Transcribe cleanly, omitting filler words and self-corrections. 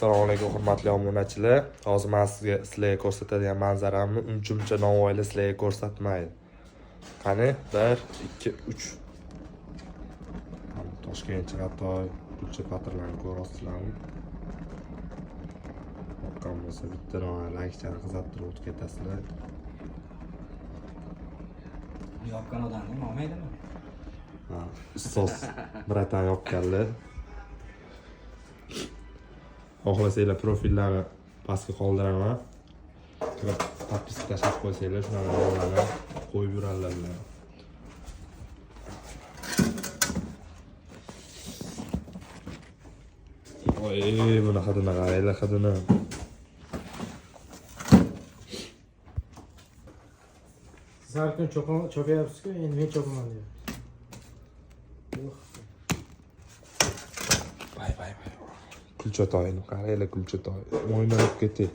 Assalomu alaykum hurmatli obunachilar. Hozir men sizlarga ko'rsatadigan manzaramni uncha Navoiyli sizlarga ko'rsatmaydi. Qani 1 2 3. Toshkent Chig'atoy ko'cha patrlarni ko'rasizlarmi? Yoqqan bo'lsa bitta like qizartirib o'tib ketasizlar. Yoqqan odamni olmaydimi? Ha, ustoz biratan yoqqanlar. Xohlasanglar profillarni pastga qoldiraman. Podpiska tashlab qo'ysanglar, shularni qo'yib yuradilar. Voy, buni hidini qaranglar, hidini. Siz har kun chopyapsiz-ku, endi men chopaman deyapti. Bay. Kulchatoyni qaranglar, Kulchatoy. O'ynab ketdi.